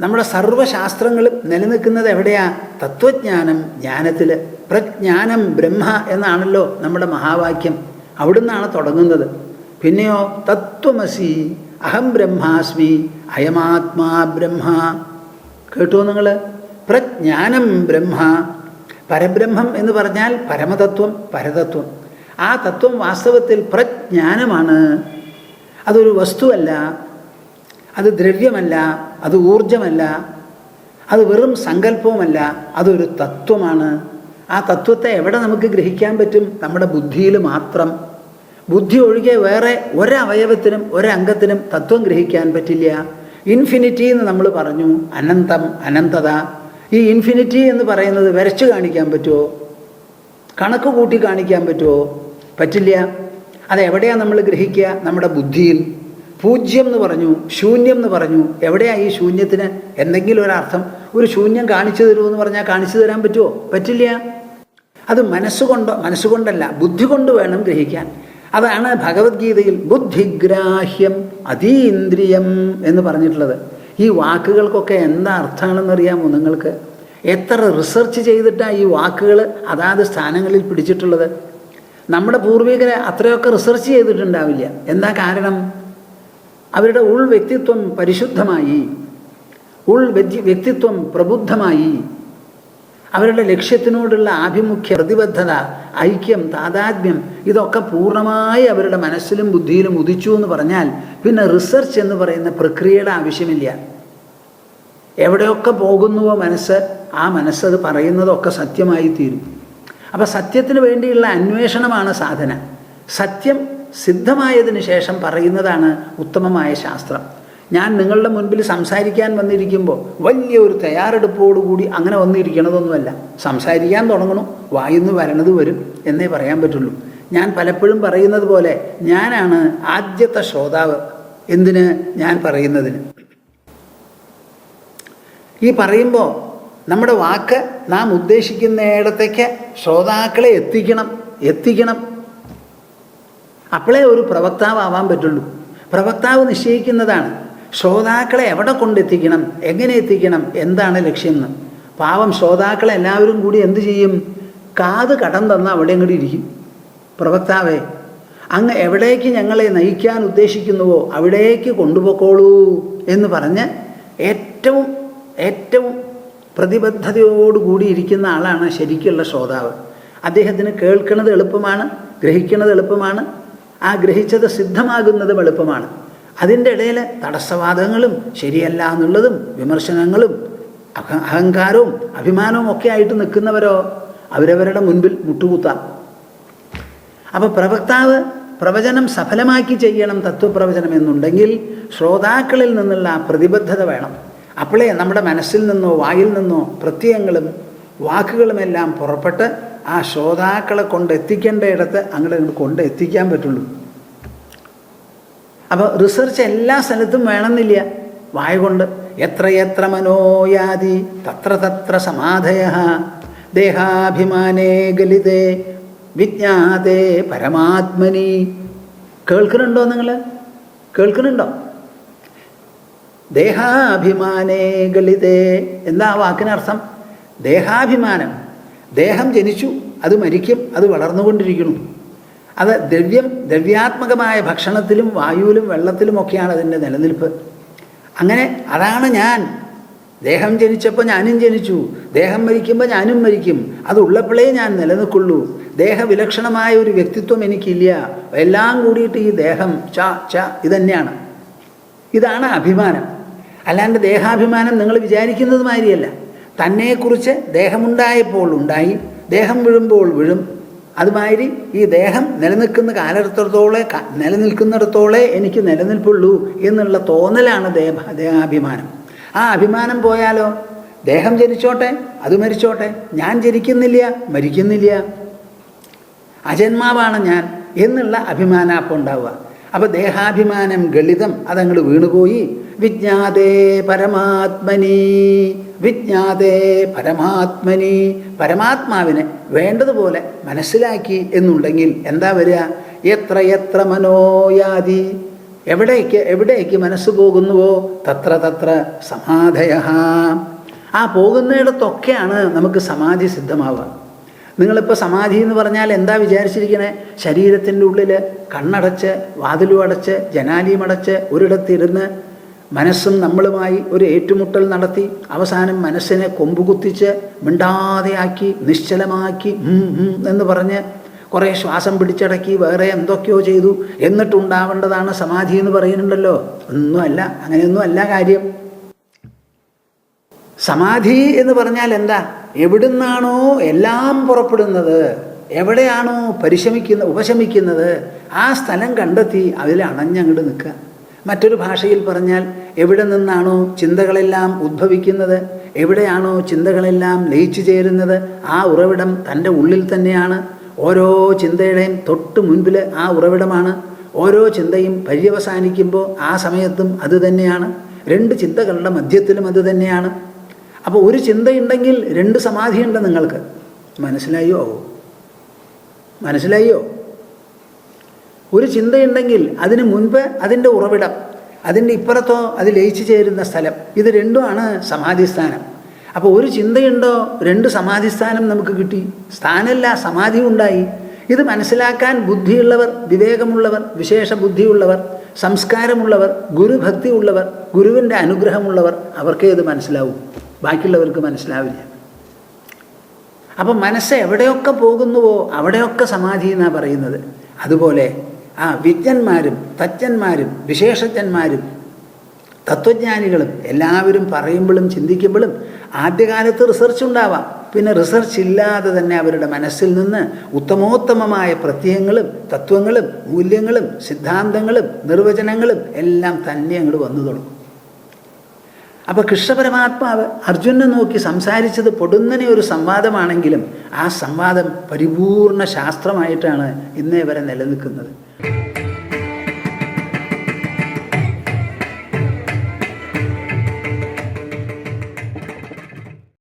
നമ്മുടെ സർവ്വശാസ്ത്രങ്ങളും നിലനിൽക്കുന്നത് എവിടെയാ? തത്വജ്ഞാനം, ജ്ഞാനത്തിൽ. പ്രജ്ഞാനം ബ്രഹ്മ എന്നാണല്ലോ നമ്മുടെ മഹാവാക്യം. അവിടുന്നാണ് തുടങ്ങുന്നത്. പിന്നെയോ തത്വമസി അഹം ബ്രഹ്മാസ്മി അയമാത്മാ ബ്രഹ്മ. കേട്ടോ നിങ്ങൾ? പ്രജ്ഞാനം ബ്രഹ്മ. പരബ്രഹ്മം എന്ന് പറഞ്ഞാൽ പരമതത്വം, പരതത്വം. ആ തത്വം വാസ്തവത്തിൽ പ്രജ്ഞാനമാണ്. അതൊരു വസ്തുവല്ല, അത് ദ്രവ്യമല്ല, അത് ഊർജമല്ല, അത് വെറും സങ്കല്പവുമല്ല, അതൊരു തത്വമാണ്. ആ തത്വത്തെ എവിടെ നമുക്ക് ഗ്രഹിക്കാൻ പറ്റും? നമ്മുടെ ബുദ്ധിയിൽ മാത്രം. ബുദ്ധി ഒഴികെ വേറെ ഒരവയവത്തിനും ഒരംഗത്തിനും തത്വം ഗ്രഹിക്കാൻ പറ്റില്ല. ഇൻഫിനിറ്റി എന്ന് നമ്മൾ പറഞ്ഞു, അനന്തം, അനന്തത. ഈ ഇൻഫിനിറ്റി എന്ന് പറയുന്നത് വരച്ചു കാണിക്കാൻ പറ്റുമോ? കണക്ക് കൂട്ടി കാണിക്കാൻ പറ്റുമോ? പറ്റില്ല. അതെവിടെയാണ് നമ്മൾ ഗ്രഹിക്കുക? നമ്മുടെ ബുദ്ധിയിൽ. പൂജ്യം എന്ന് പറഞ്ഞു, ശൂന്യം എന്ന് പറഞ്ഞു. എവിടെയാണ് ഈ ശൂന്യത്തിന് എന്തെങ്കിലും ഒരർത്ഥം? ഒരു ശൂന്യം കാണിച്ചു തരുമെന്ന് പറഞ്ഞാൽ കാണിച്ചു തരാൻ പറ്റുമോ? പറ്റില്ല. അത് മനസ്സുകൊണ്ടല്ല, ബുദ്ധി കൊണ്ട് വേണം ഗ്രഹിക്കാൻ. അതാണ് ഭഗവത്ഗീതയിൽ ബുദ്ധിഗ്രാഹ്യം അതീന്ദ്രിയം എന്ന് പറഞ്ഞിട്ടുള്ളത്. ഈ വാക്കുകൾക്കൊക്കെ എന്താ അർത്ഥമാണെന്നറിയാമോ നിങ്ങൾക്ക്? എത്ര റിസർച്ച് ചെയ്തിട്ടാണ് ഈ വാക്കുകൾ അതാത് സ്ഥാനങ്ങളിൽ പിടിച്ചിട്ടുള്ളത്? നമ്മുടെ പൂർവികരെ അത്രയൊക്കെ റിസർച്ച് ചെയ്തിട്ടുണ്ടാവില്ല. എന്താ കാരണം? അവരുടെ വ്യക്തിത്വം പരിശുദ്ധമായി, വ്യക്തിത്വം പ്രബുദ്ധമായി, അവരുടെ ലക്ഷ്യത്തിനോടുള്ള ആഭിമുഖ്യ, പ്രതിബദ്ധത, ഐക്യം, താതാത്മ്യം ഇതൊക്കെ പൂർണ്ണമായി അവരുടെ മനസ്സിലും ബുദ്ധിയിലും ഉദിച്ചു എന്ന് പറഞ്ഞാൽ പിന്നെ റിസർച്ച് എന്ന് പറയുന്ന പ്രക്രിയയുടെ ആവശ്യമില്ല. എവിടെയൊക്കെ പോകുന്നുവോ മനസ്സ്, ആ മനസ്സത് പറയുന്നതൊക്കെ സത്യമായി തീരും. അപ്പം സത്യത്തിന് വേണ്ടിയുള്ള അന്വേഷണമാണ് സാധന. സത്യം സിദ്ധമായതിന് ശേഷം പറയുന്നതാണ് ഉത്തമമായ ശാസ്ത്രം. ഞാൻ നിങ്ങളുടെ മുൻപിൽ സംസാരിക്കാൻ വന്നിരിക്കുമ്പോൾ വലിയ ഒരു തയ്യാറെടുപ്പോടുകൂടി അങ്ങനെ വന്നിരിക്കണതൊന്നുമല്ല. സംസാരിക്കാൻ തുടങ്ങണം, വായിന്ന് വരണത് വരും എന്നേ പറയാൻ പറ്റുള്ളൂ. ഞാൻ പലപ്പോഴും പറയുന്നത് പോലെ ഞാനാണ് ആദ്യത്തെ ശ്രോതാവ്. എന്തിന്? ഞാൻ പറയുന്നതിന്. ഈ പറയുമ്പോൾ നമ്മുടെ വാക്ക് നാം ഉദ്ദേശിക്കുന്നിടത്തേക്ക് ശ്രോതാക്കളെ എത്തിക്കണം. അപ്പോഴേ ഒരു പ്രവക്താവാൻ പറ്റുള്ളൂ. പ്രവക്താവ് നിശ്ചയിക്കുന്നതാണ് ശ്രോതാക്കളെ എവിടെ കൊണ്ടെത്തിക്കണം, എങ്ങനെ എത്തിക്കണം, എന്താണ് ലക്ഷ്യം എന്ന്. പാവം ശ്രോതാക്കളെ എല്ലാവരും കൂടി എന്ത് ചെയ്യും? കാത് കടം തന്ന അവിടെ അങ്ങോട്ട് ഇരിക്കും. പ്രവക്താവേ, അങ്ങ് എവിടേക്ക് ഞങ്ങളെ നയിക്കാൻ ഉദ്ദേശിക്കുന്നുവോ അവിടേക്ക് കൊണ്ടുപോയിക്കോളൂ എന്ന് പറഞ്ഞ് ഏറ്റവും പ്രതിബദ്ധതയോടുകൂടി ഇരിക്കുന്ന ആളാണ് ശരിക്കുള്ള ശ്രോതാവ്. അദ്ദേഹത്തിന് കേൾക്കുന്നത് എളുപ്പമാണ്, ഗ്രഹിക്കുന്നത് എളുപ്പമാണ്, ആ ഗ്രഹിച്ചത് സിദ്ധമാകുന്നതും എളുപ്പമാണ്. അതിൻ്റെ ഇടയിൽ തടസ്സവാദങ്ങളും ശരിയല്ല എന്നുള്ളതും വിമർശനങ്ങളും അഹങ്കാരവും അഭിമാനവും ഒക്കെ ആയിട്ട് നിൽക്കുന്നവരോ അവരവരുടെ മുൻപിൽ മുട്ടുകുത്താം. അപ്പോൾ പ്രവക്താവ് പ്രവചനം സഫലമാക്കി ചെയ്യണം, തത്വപ്രവചനം എന്നുണ്ടെങ്കിൽ ശ്രോതാക്കളിൽ നിന്നുള്ള പ്രതിബദ്ധത വേണം. അപ്പോഴേ നമ്മുടെ മനസ്സിൽ നിന്നോ വായിൽ നിന്നോ പ്രത്യയങ്ങളും വാക്കുകളുമെല്ലാം പുറപ്പെട്ട് ആ ശ്രോതാക്കളെ കൊണ്ടെത്തിക്കേണ്ട ഇടത്ത് അങ്ങോട്ട് കൊണ്ടെത്തിക്കാൻ പറ്റുള്ളൂ. അപ്പോൾ റിസർച്ച് എല്ലാ സ്ഥലത്തും വേണമെന്നില്ല. വായ കൊണ്ട് എത്ര മനോയാതി തത്ര സമാധയ ദേഹാഭിമാനേ ഗലിതേ വിജ്ഞാതേ പരമാത്മനി. കേൾക്കുന്നുണ്ടോ? നിങ്ങൾ കേൾക്കുന്നുണ്ടോ? ദേഹാഭിമാനേ ഗലിതേ എന്താ വാക്കിനർത്ഥം? ദേഹാഭിമാനം. ദേഹം ജനിച്ചു, അത് മരിക്കും, അത് വളർന്നുകൊണ്ടിരിക്കുന്നു. അത് ദ്രവ്യാത്മകമായ ഭക്ഷണത്തിലും വായുവിലും വെള്ളത്തിലുമൊക്കെയാണ് അതിൻ്റെ നിലനിൽപ്പ്. അങ്ങനെ അതാണ് ഞാൻ. ദേഹം ജനിച്ചപ്പോൾ ഞാനും ജനിച്ചു, ദേഹം മരിക്കുമ്പോൾ ഞാനും മരിക്കും. അതുള്ളപ്പോഴേ ഞാൻ നിലനിൽക്കുള്ളൂ. ദേഹവിലക്ഷണമായ ഒരു വ്യക്തിത്വം എനിക്കില്ല. എല്ലാം കൂടിയിട്ട് ഈ ദേഹം ഇതന്നെയാണ്. ഇതാണ് അഭിമാനം. അല്ലാണ്ട് ദേഹാഭിമാനം നിങ്ങൾ വിചാരിക്കുന്നത് മാതിരിയല്ല. തന്നെക്കുറിച്ച് ദേഹമുണ്ടായപ്പോൾ ഉണ്ടായി, ദേഹം വീഴുമ്പോൾ വീഴും. അതുമാതിരി ഈ ദേഹം നിലനിൽക്കുന്നിടത്തോളേ എനിക്ക് നിലനിൽപ്പുള്ളൂ എന്നുള്ള തോന്നലാണ് ദേഹാഭിമാനം. ആ അഭിമാനം പോയാലോ? ദേഹം ജനിച്ചോട്ടെ, അത് മരിച്ചോട്ടെ, ഞാൻ ജനിക്കുന്നില്ല, മരിക്കുന്നില്ല, അജന്മാവാണ് ഞാൻ എന്നുള്ള അഭിമാനം അപ്പോൾ ഉണ്ടാവുക. അപ്പോൾ ദേഹാഭിമാനം ഗളിതം അതങ്ങോട്ട് വീണുപോയി. വിജ്ഞാതേ പരമാത്മനി, വിജ്ഞാതേ പരമാത്മനി, പരമാത്മാവിനെ വേണ്ടതുപോലെ മനസ്സിലാക്കി എന്നുണ്ടെങ്കിൽ എന്താ വരിക? എത്ര മനോയാതി എവിടേക്ക് മനസ്സ് പോകുന്നുവോ തത്ര തത്ര സമാധയ. ആ പോകുന്നിടത്തൊക്കെയാണ് നമുക്ക് സമാധി സിദ്ധമാവുക. നിങ്ങളിപ്പോൾ സമാധി എന്ന് പറഞ്ഞാൽ എന്താ വിചാരിച്ചിരിക്കണേ? ശരീരത്തിൻ്റെ ഉള്ളിൽ കണ്ണടച്ച് വാതിലും അടച്ച് ജനാലിയും അടച്ച് ഒരിടത്തിരുന്ന് മനസ്സും നമ്മളുമായി ഒരു ഏറ്റുമുട്ടൽ നടത്തി അവസാനം മനസ്സിനെ കൊമ്പുകുത്തിച്ച് മിണ്ടാതെയാക്കി നിശ്ചലമാക്കി എന്ന് പറഞ്ഞ് കുറേ ശ്വാസം പിടിച്ചടക്കി വേറെ എന്തൊക്കെയോ ചെയ്തു എന്നിട്ടുണ്ടാവേണ്ടതാണ് സമാധി എന്ന് പറയുന്നുണ്ടല്ലോ. ഒന്നുമല്ല, അങ്ങനെയൊന്നുമല്ല കാര്യം. സമാധി എന്ന് പറഞ്ഞാൽ എന്താ? എവിടുന്നാണോ എല്ലാം പുറപ്പെടുന്നത്, എവിടെയാണോ ഉപശമിക്കുന്നത് ആ സ്ഥലം കണ്ടെത്തി അതിൽ അണഞ്ഞങ്ങോട്ട് നിൽക്കുക. മറ്റൊരു ഭാഷയിൽ പറഞ്ഞാൽ എവിടെ നിന്നാണോ ചിന്തകളെല്ലാം ഉദ്ഭവിക്കുന്നത്, എവിടെയാണോ ചിന്തകളെല്ലാം ലയിച്ചു ചേരുന്നത് ആ ഉറവിടം തൻ്റെ ഉള്ളിൽ തന്നെയാണ്. ഓരോ ചിന്തയുടെയും തൊട്ട് മുൻപിൽ ആ ഉറവിടമാണ്. ഓരോ ചിന്തയും പര്യവസാനിക്കുമ്പോൾ ആ സമയത്തും അത് തന്നെയാണ്. രണ്ട് ചിന്തകളുടെ മധ്യത്തിലും അത് തന്നെയാണ്. അപ്പോൾ ഒരു ചിന്തയുണ്ടെങ്കിൽ രണ്ട് സമാധിയുണ്ട് നിങ്ങൾക്ക്. മനസ്സിലായോ? ഒരു ചിന്തയുണ്ടെങ്കിൽ അതിന് മുൻപ് അതിൻ്റെ ഉറവിടം, അതിൻ്റെ ഇപ്പുറത്തോ അത് ലയിച്ചു ചേരുന്ന സ്ഥലം, ഇത് രണ്ടുമാണ് സമാധിസ്ഥാനം. അപ്പോൾ ഒരു ചിന്തയുണ്ടോ രണ്ട് സമാധിസ്ഥാനം നമുക്ക് കിട്ടി. സ്ഥാനമല്ല, സമാധി ഉണ്ടായി. ഇത് മനസ്സിലാക്കാൻ ബുദ്ധിയുള്ളവർ, വിവേകമുള്ളവർ, വിശേഷ ബുദ്ധിയുള്ളവർ, സംസ്കാരമുള്ളവർ, ഗുരുഭക്തി ഉള്ളവർ, ഗുരുവിൻ്റെ അനുഗ്രഹമുള്ളവർ അവർക്കേ ഇത് മനസ്സിലാവൂ. ബാക്കിയുള്ളവർക്ക് മനസ്സിലാവില്ല. അപ്പം മനസ്സ് എവിടെയൊക്കെ പോകുന്നുവോ അവിടെയൊക്കെ സമാധി എന്നാണ് പറയുന്നത്. അതുപോലെ വിജ്ഞന്മാരും തജ്ഞന്മാരും വിശേഷജ്ഞന്മാരും തത്വജ്ഞാനികളും എല്ലാവരും പറയുമ്പോഴും ചിന്തിക്കുമ്പോഴും ആദ്യകാലത്ത് റിസർച്ച് ഉണ്ടാവാം. പിന്നെ റിസർച്ച് ഇല്ലാതെ തന്നെ അവരുടെ മനസ്സിൽ നിന്ന് ഉത്തമോത്തമമായ പ്രത്യയങ്ങളും തത്വങ്ങളും മൂല്യങ്ങളും സിദ്ധാന്തങ്ങളും നിർവചനങ്ങളും എല്ലാം തന്നെ അങ്ങോട്ട് വന്നു തുടങ്ങും. അപ്പോൾ കൃഷ്ണപരമാത്മാവ് അർജുനനെ നോക്കി സംസാരിച്ചത് പൊടുന്നനെ ഒരു സംവാദമാണെങ്കിലും ആ സംവാദം പരിപൂർണ ശാസ്ത്രമായിട്ടാണ് ഇന്നേ വരെ നിലനിൽക്കുന്നത്.